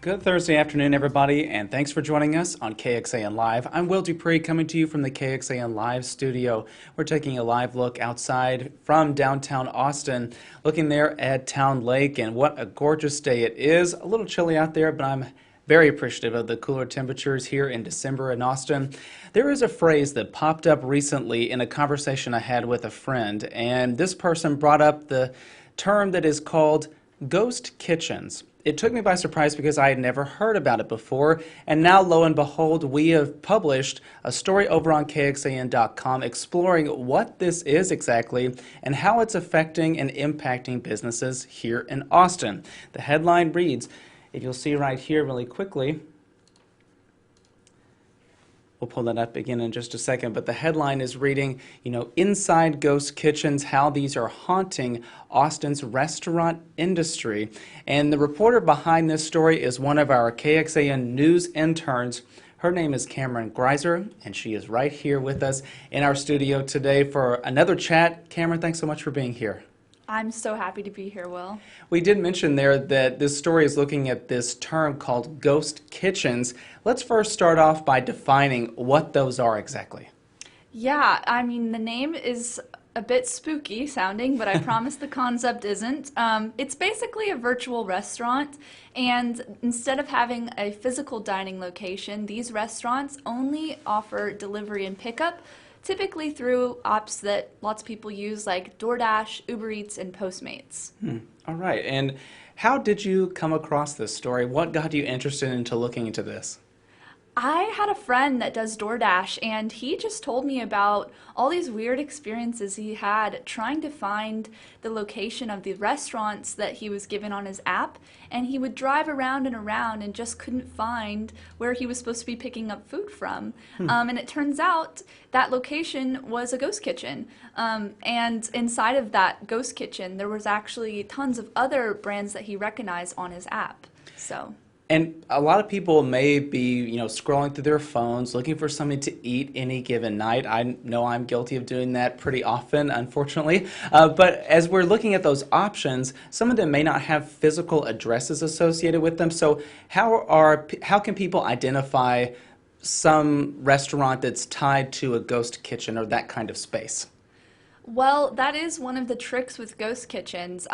Good Thursday afternoon, everybody, and thanks for joining us on KXAN Live. I'm Will Dupree coming to you from the KXAN Live studio. We're taking a live look outside from downtown Austin, looking there at Town Lake, and what a gorgeous day it is. A little chilly out there, but I'm very appreciative of the cooler temperatures here in December in Austin. There is a phrase that popped up recently in a conversation I had with a friend, and this person brought up the term that is called ghost kitchens. It took me by surprise because I had never heard about it before, and now lo and behold, we have published a story over on KXAN.com exploring what this is exactly and how it's affecting and impacting businesses here in Austin. The headline reads, if you'll see right here really quickly, we'll pull that up again in just a second, but the headline is reading, Inside Ghost Kitchens, how these are haunting Austin's restaurant industry. And the reporter behind this story is one of our KXAN News interns. Her name is Cameron Greiser, and she is right here with us in our studio today for another chat. Cameron, thanks so much for being here. I'm so happy to be here, Will. We did mention there that this story is looking at this term called ghost kitchens. Let's first start off by defining what those are exactly. Yeah, I mean, the name is a bit spooky sounding, but I promise the concept isn't. It's basically a virtual restaurant, and instead of having a physical dining location, these restaurants only offer delivery and pickup, typically through apps that lots of people use like DoorDash, Uber Eats, and Postmates. All right, and how did you come across this story? What got you interested into looking into this? I had a friend that does DoorDash, and he just told me about all these weird experiences he had trying to find the location of the restaurants that he was given on his app, and he would drive around and around and just couldn't find where he was supposed to be picking up food from. And it turns out that location was a ghost kitchen. And inside of that ghost kitchen, there was actually tons of other brands that he recognized on his app. And a lot of people may be, scrolling through their phones, looking for something to eat any given night. I know I'm guilty of doing that pretty often, unfortunately. But as we're looking at those options, some of them may not have physical addresses associated with them. So how can people identify some restaurant that's tied to a ghost kitchen or that kind of space? Well, that is one of the tricks with ghost kitchens.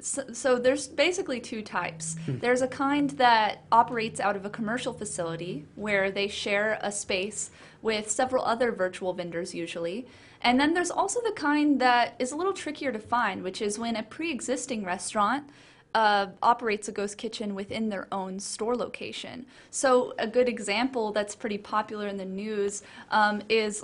So there's basically two types. There's a kind that operates out of a commercial facility where they share a space with several other virtual vendors usually. And then there's also the kind that is a little trickier to find, which is when a pre-existing restaurant operates a ghost kitchen within their own store location. So a good example that's pretty popular in the news is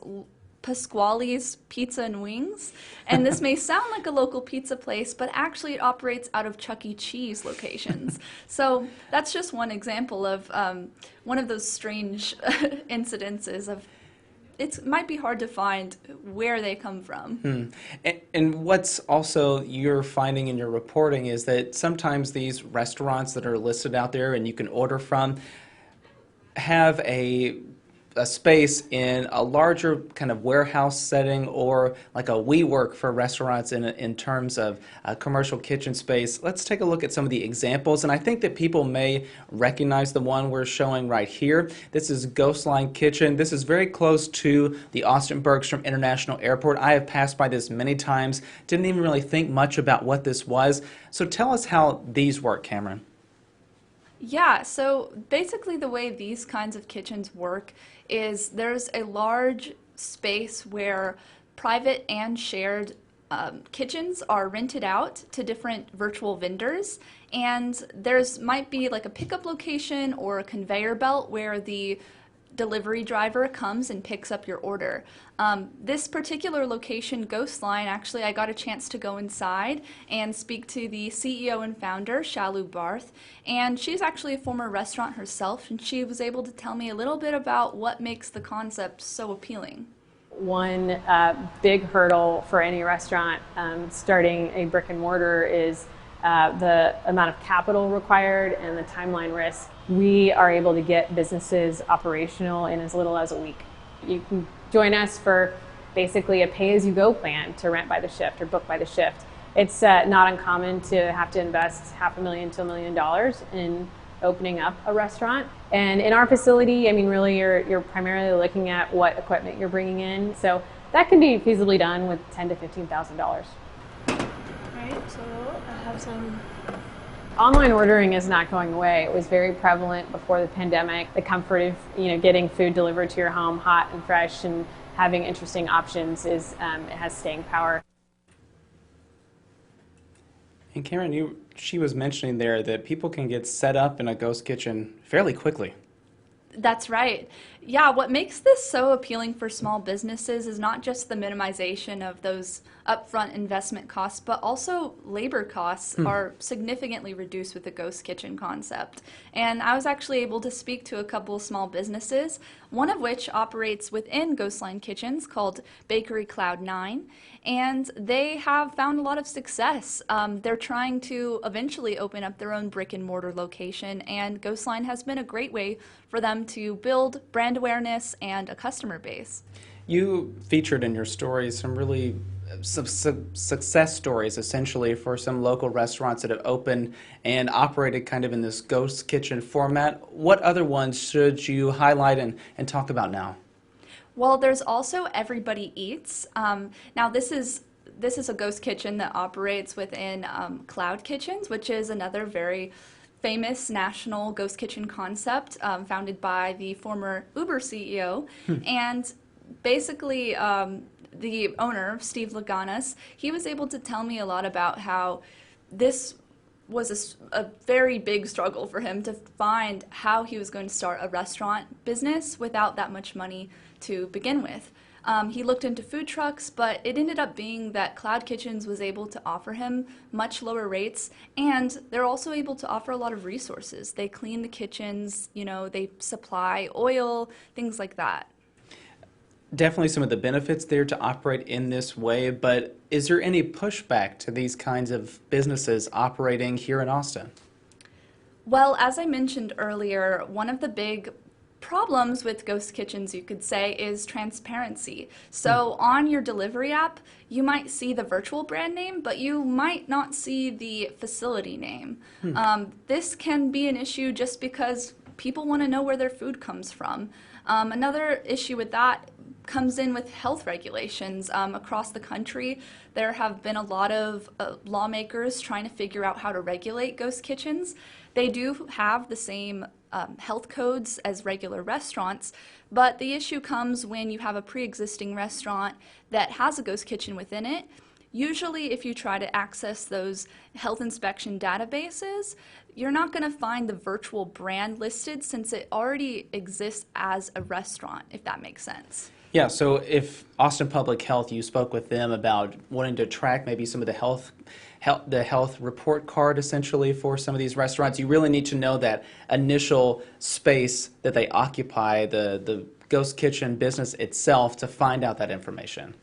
Pasquale's Pizza and Wings, and this may sound like a local pizza place, but actually it operates out of Chuck E. Cheese locations. So that's just one example of one of those strange incidences of it might be hard to find where they come from. And what's also you're finding in your reporting is that sometimes these restaurants that are listed out there and you can order from have a space in a larger kind of warehouse setting or like a WeWork for restaurants in terms of commercial kitchen space. Let's take a look at some of the examples, and I think that people may recognize the one we're showing right here. This is Ghostline Kitchen. This is very close to the Austin Bergstrom International Airport. I have passed by this many times, didn't even really think much about what this was. So tell us how these work, Cameron. Yeah, so basically the way these kinds of kitchens work is there's a large space where private and shared kitchens are rented out to different virtual vendors, and there's might be like a pickup location or a conveyor belt where the delivery driver comes and picks up your order. This particular location, Ghostline, actually I got a chance to go inside and speak to the CEO and founder, Shalu Barth, and she's actually a former restaurant herself, and she was able to tell me a little bit about what makes the concept so appealing. One big hurdle for any restaurant starting a brick and mortar is the amount of capital required and the timeline risk. We are able to get businesses operational in as little as a week. You can join us for basically a pay-as-you-go plan to rent by the shift or book by the shift. It's not uncommon to have to invest $500,000 to $1 million in opening up a restaurant. And in our facility, I mean, really, you're primarily looking at what equipment you're bringing in. So that can be feasibly done with $10,000 to $15,000. Right, so I have some. Online ordering is not going away. It was very prevalent before the pandemic. The comfort of getting food delivered to your home hot and fresh and having interesting options it has staying power. And Karen, she was mentioning there that people can get set up in a ghost kitchen fairly quickly. That's right. Yeah, what makes this so appealing for small businesses is not just the minimization of those upfront investment costs, but also labor costs are significantly reduced with the ghost kitchen concept. And I was actually able to speak to a couple of small businesses, one of which operates within Ghostline Kitchens called Bakery Cloud 9, and they have found a lot of success. They're trying to eventually open up their own brick and mortar location, and Ghostline has been a great way for them to build brand awareness and a customer base. You featured in your stories some really success stories, essentially, for some local restaurants that have opened and operated kind of in this ghost kitchen format. What other ones should you highlight and talk about now? Well, there's also Everybody Eats. Now, this is a ghost kitchen that operates within Cloud Kitchens, which is another very famous national ghost kitchen concept founded by the former Uber CEO. And basically, the owner, Steve Laganas, he was able to tell me a lot about how this was a very big struggle for him to find how he was going to start a restaurant business without that much money to begin with. He looked into food trucks, but it ended up being that Cloud Kitchens was able to offer him much lower rates, and they're also able to offer a lot of resources. They clean the kitchens, they supply oil, things like that. Definitely some of the benefits there to operate in this way, but is there any pushback to these kinds of businesses operating here in Austin? Well, as I mentioned earlier, one of the big problems with ghost kitchens, you could say, is transparency. So on your delivery app, you might see the virtual brand name, but you might not see the facility name. This can be an issue just because people want to know where their food comes from. Another issue with that comes in with health regulations. Across the country, there have been a lot of lawmakers trying to figure out how to regulate ghost kitchens. They do have the same health codes as regular restaurants, but the issue comes when you have a pre-existing restaurant that has a ghost kitchen within it. Usually, if you try to access those health inspection databases, you're not going to find the virtual brand listed since it already exists as a restaurant, if that makes sense. Yeah, so if Austin Public Health, you spoke with them about wanting to track maybe some of the health report card essentially for some of these restaurants, you really need to know that initial space that they occupy, the ghost kitchen business itself, to find out that information.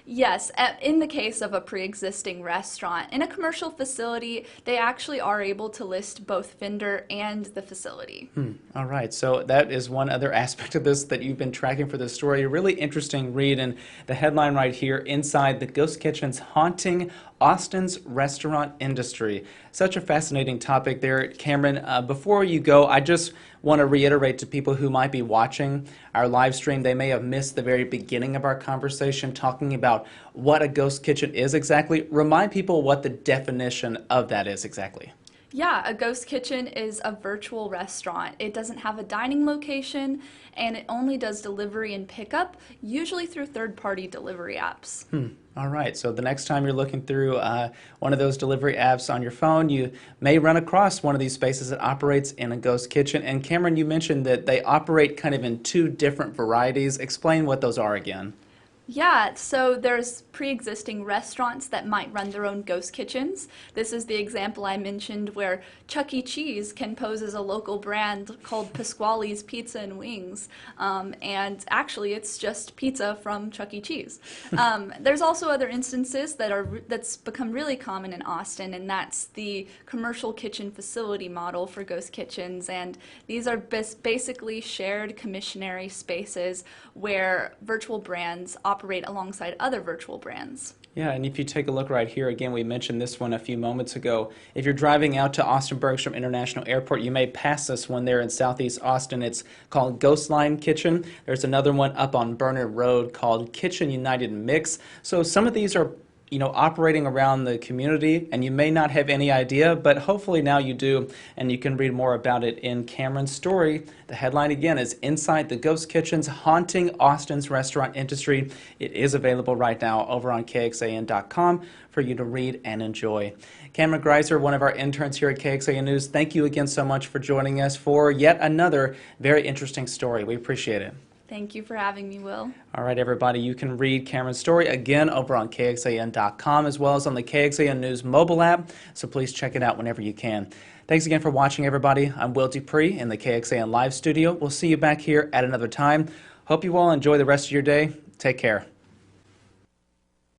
Yes, in the case of a pre-existing restaurant. In a commercial facility, they actually are able to list both vendor and the facility. All right, so that is one other aspect of this that you've been tracking for this story. A really interesting read, and the headline right here, Inside the Ghost Kitchens Haunting Austin's Restaurant Industry. Such a fascinating topic there, Cameron. Before you go, I just want to reiterate to people who might be watching our live stream, they may have missed the very beginning of our conversation talking about what a ghost kitchen is exactly. Remind people what the definition of that is exactly. Yeah, a ghost kitchen is a virtual restaurant. It doesn't have a dining location, and it only does delivery and pickup, usually through third-party delivery apps. All right, so the next time you're looking through one of those delivery apps on your phone, you may run across one of these spaces that operates in a ghost kitchen. And Cameron, you mentioned that they operate kind of in two different varieties. Explain what those are again. Yeah, so there's pre-existing restaurants that might run their own ghost kitchens. This is the example I mentioned where Chuck E. Cheese can pose as a local brand called Pasquale's Pizza and Wings, and actually it's just pizza from Chuck E. Cheese. There's also other instances that's become really common in Austin, and that's the commercial kitchen facility model for ghost kitchens, and these are basically shared commissionary spaces where virtual brands operate alongside other virtual brands. Yeah, and if you take a look right here, again, we mentioned this one a few moments ago. If you're driving out to Austin Bergstrom International Airport, you may pass this one there in Southeast Austin. It's called Ghost Line Kitchen. There's another one up on Bernard Road called Kitchen United Mix. So some of these are operating around the community, and you may not have any idea, but hopefully now you do, and you can read more about it in Cameron's story. The headline again is Inside the Ghost Kitchens Haunting Austin's Restaurant Industry. It is available right now over on KXAN.com for you to read and enjoy. Cameron Greiser, one of our interns here at KXAN News, thank you again so much for joining us for yet another very interesting story. We appreciate it. Thank you for having me, Will. All right, everybody, you can read Cameron's story again over on KXAN.com as well as on the KXAN News mobile app, so please check it out whenever you can. Thanks again for watching, everybody. I'm Will Dupree in the KXAN Live studio. We'll see you back here at another time. Hope you all enjoy the rest of your day. Take care.